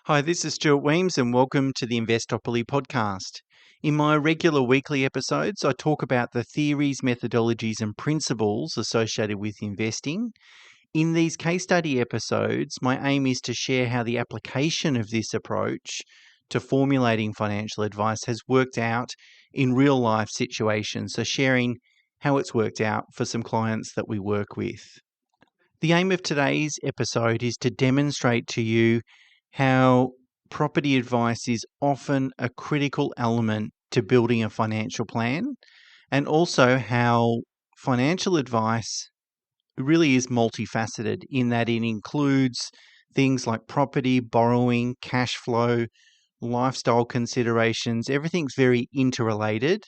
Hi, this is Stuart Weems and welcome to the Investopoly podcast. In my regular weekly episodes, I talk about the theories, methodologies, and principles associated with investing. In these case study episodes, my aim is to share how the application of this approach to formulating financial advice has worked out in real life situations, so sharing how it's worked out for some clients that we work with. The aim of today's episode is to demonstrate to you how property advice is often a critical element to building a financial plan, and also how financial advice really is multifaceted in that it includes things like property, borrowing, cash flow, lifestyle considerations. Everything's very interrelated.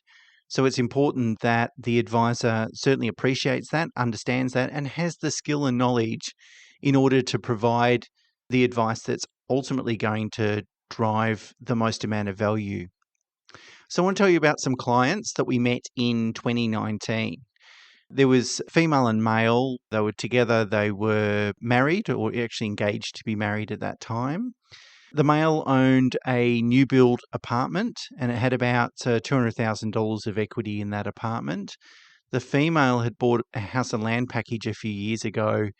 So it's important that the advisor certainly appreciates that, understands that, and has the skill and knowledge in order to provide the advice that's ultimately going to drive the most amount of value. So I want to tell you about some clients that we met in 2019. There was female and male. They were together. They were married or actually engaged to be married at that time. The male owned a new build apartment and it had about $200,000 of equity in that apartment. The female had bought a house and land package a few years ago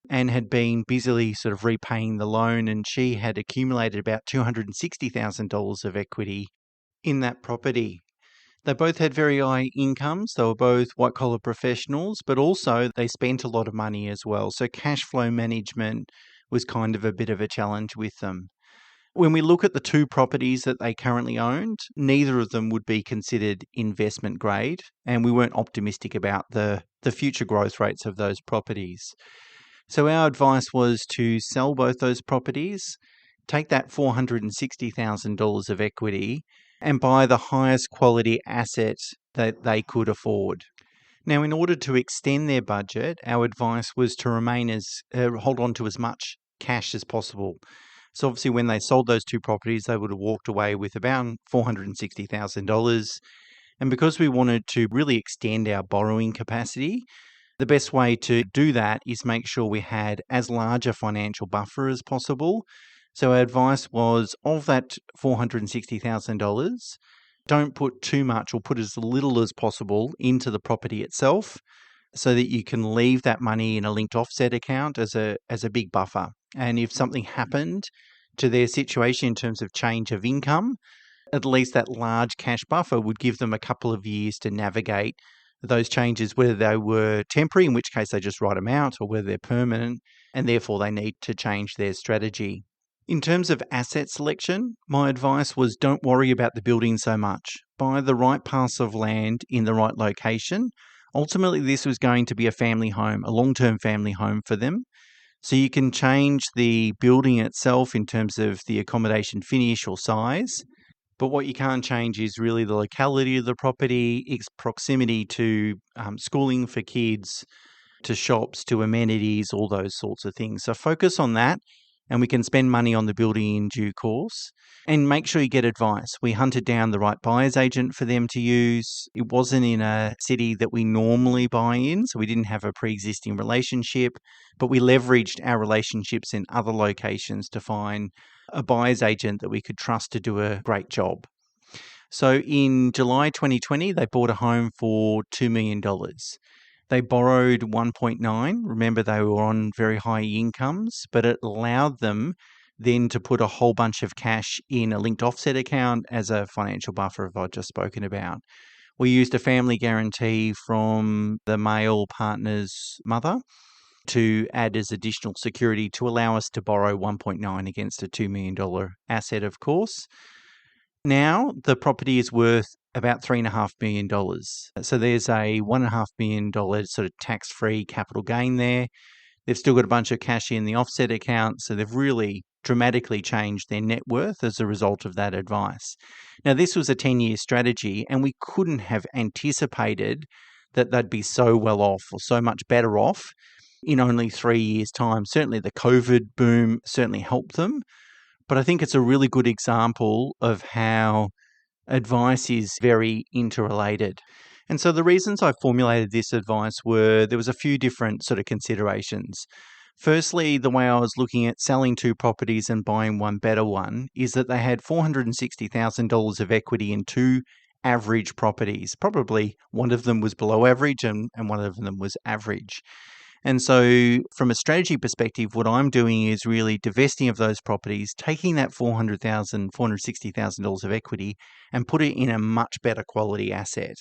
and had been busily sort of repaying the loan, and she had accumulated about $260,000 of equity in that property. They both had very high incomes. They were both white-collar professionals, but also they spent a lot of money as well. So cash flow management was kind of a bit of a challenge with them. When we look at the two properties that they currently owned, neither of them would be considered investment grade, and we weren't optimistic about the future growth rates of those properties. So our advice was to sell both those properties, take that $460,000 of equity, and buy the highest quality asset that they could afford. Now, in order to extend their budget, our advice was to hold on to as much cash as possible. So obviously when they sold those two properties, they would have walked away with about $460,000. And because we wanted to really extend our borrowing capacity, the best way to do that is make sure we had as large a financial buffer as possible. So our advice was, of that $460,000, don't put too much or put as little as possible into the property itself, so that you can leave that money in a linked offset account as a big buffer. And if something happened to their situation in terms of change of income, at least that large cash buffer would give them a couple of years to navigate those changes, whether they were temporary, in which case they just write them out, or whether they're permanent, and therefore they need to change their strategy. In terms of asset selection, my advice was don't worry about the building so much. Buy the right parcel of land in the right location. Ultimately, this was going to be a family home, a long-term family home for them. So you can change the building itself in terms of the accommodation finish or size, but what you can't change is really the locality of the property, its proximity to schooling for kids, to shops, to amenities, all those sorts of things. So focus on that, and we can spend money on the building in due course. And make sure you get advice. We hunted down the right buyer's agent for them to use. It wasn't in a city that we normally buy in, so we didn't have a pre-existing relationship, but we leveraged our relationships in other locations to find a buyer's agent that we could trust to do a great job. So in July 2020, they bought a home for $2 million. They borrowed 1.9. Remember, they were on very high incomes, but it allowed them then to put a whole bunch of cash in a linked offset account as a financial buffer, as I've just spoken about. We used a family guarantee from the male partner's mother to add as additional security to allow us to borrow 1.9 against a $2 million asset, of course. Now the property is worth about $3.5 million. So there's a $1.5 million sort of tax-free capital gain there. They've still got a bunch of cash in the offset account, so they've really dramatically changed their net worth as a result of that advice. Now, this was a 10-year strategy, and we couldn't have anticipated that they'd be so well off or so much better off in only 3 years' time. Certainly the COVID boom certainly helped them, but I think it's a really good example of how advice is very interrelated. And so the reasons I formulated this advice were, there was a few different sort of considerations. Firstly, the way I was looking at selling 2 properties and buying one better one is that they had $460,000 of equity in 2 average properties. Probably one of them was below average and one of them was average. And so from a strategy perspective, what I'm doing is really divesting of those properties, taking that $460,000 of equity and put it in a much better quality asset.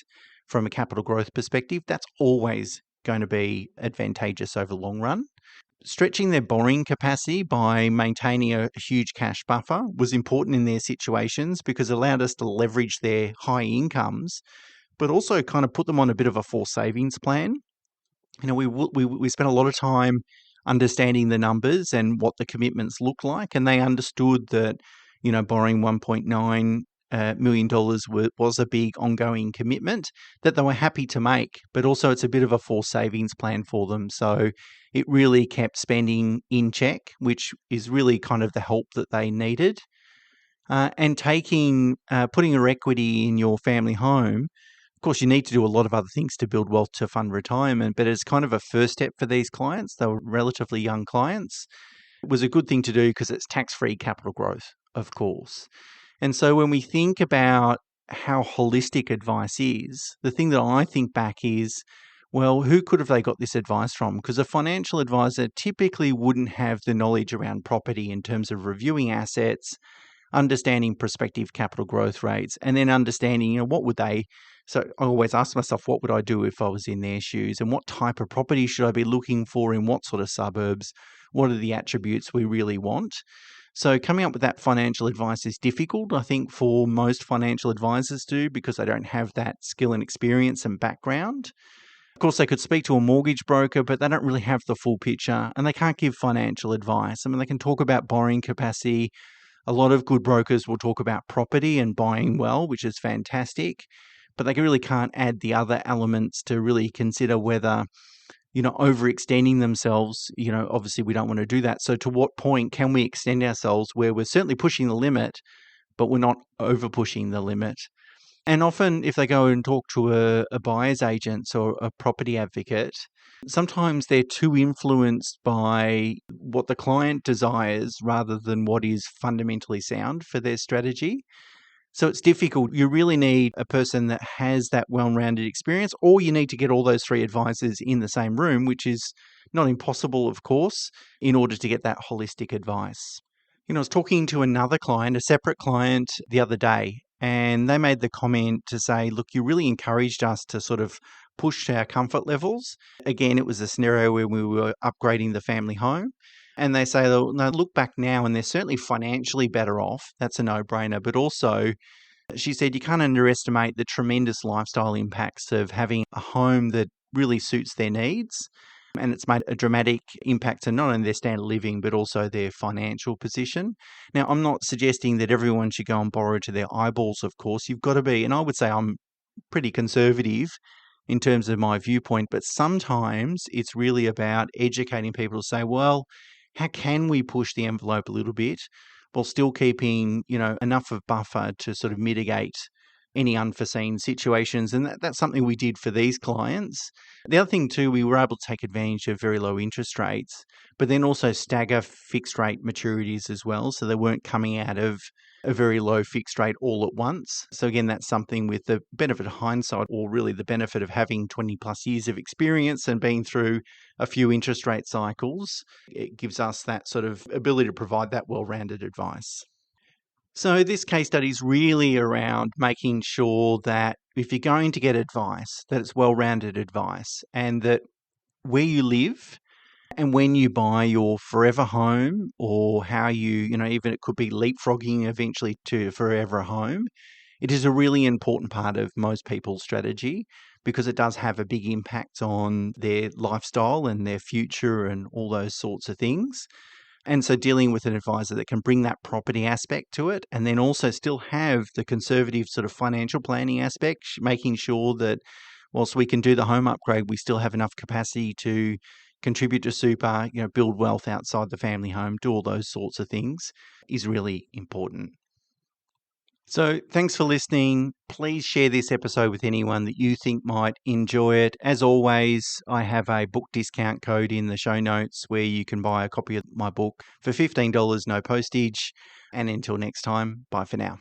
From a capital growth perspective, that's always going to be advantageous over the long run. Stretching their borrowing capacity by maintaining a huge cash buffer was important in their situations because it allowed us to leverage their high incomes, but also kind of put them on a bit of a forced savings plan. We spent a lot of time understanding the numbers and what the commitments look like, and they understood that, borrowing $1.9 million was a big ongoing commitment that they were happy to make, but also it's a bit of a forced savings plan for them. So it really kept spending in check, which is really kind of the help that they needed. And putting your equity in your family home. Of course, you need to do a lot of other things to build wealth to fund retirement, but it's kind of a first step for these clients. They were relatively young clients. It was a good thing to do because it's tax-free capital growth, of course. And so when we think about how holistic advice is, the thing that I think back is, well, who could have they got this advice from? Because a financial advisor typically wouldn't have the knowledge around property in terms of reviewing assets, understanding prospective capital growth rates, and then understanding, what would they. So I always ask myself, what would I do if I was in their shoes? And what type of property should I be looking for in what sort of suburbs? What are the attributes we really want? So coming up with that financial advice is difficult, I think, for most financial advisors to, because they don't have that skill and experience and background. Of course, they could speak to a mortgage broker, but they don't really have the full picture and they can't give financial advice. I mean, they can talk about borrowing capacity. A lot of good brokers will talk about property and buying well, which is fantastic, but they really can't add the other elements to really consider whether, overextending themselves, obviously we don't want to do that. So to what point can we extend ourselves where we're certainly pushing the limit, but we're not over pushing the limit? And often if they go and talk to a buyer's agent or a property advocate, sometimes they're too influenced by what the client desires rather than what is fundamentally sound for their strategy. So it's difficult. You really need a person that has that well-rounded experience, or you need to get all those 3 advisors in the same room, which is not impossible, of course, in order to get that holistic advice. I was talking to another client, a separate client, the other day, and they made the comment to say, look, you really encouraged us to sort of push our comfort levels. Again, it was a scenario where we were upgrading the family home. And they say, no, look back now, and they're certainly financially better off. That's a no-brainer. But also, she said, you can't underestimate the tremendous lifestyle impacts of having a home that really suits their needs. And it's made a dramatic impact to not only their standard of living, but also their financial position. Now, I'm not suggesting that everyone should go and borrow to their eyeballs, of course. You've got to be, and I would say I'm pretty conservative in terms of my viewpoint, but sometimes it's really about educating people to say, well, how can we push the envelope a little bit while still keeping, enough of buffer to sort of mitigate any unforeseen situations? And that's something we did for these clients. The other thing too, we were able to take advantage of very low interest rates, but then also stagger fixed rate maturities as well. So they weren't coming out of a very low fixed rate all at once. So again, that's something with the benefit of hindsight, or really the benefit of having 20 plus years of experience and being through a few interest rate cycles. It gives us that sort of ability to provide that well-rounded advice. So this case study is really around making sure that if you're going to get advice, that it's well-rounded advice, and that where you live and when you buy your forever home, or how even it could be leapfrogging eventually to forever home, it is a really important part of most people's strategy because it does have a big impact on their lifestyle and their future and all those sorts of things. And so dealing with an advisor that can bring that property aspect to it and then also still have the conservative sort of financial planning aspect, making sure that whilst we can do the home upgrade, we still have enough capacity to contribute to super, build wealth outside the family home, do all those sorts of things, is really important. So thanks for listening. Please share this episode with anyone that you think might enjoy it. As always, I have a book discount code in the show notes where you can buy a copy of my book for $15, no postage. And until next time, bye for now.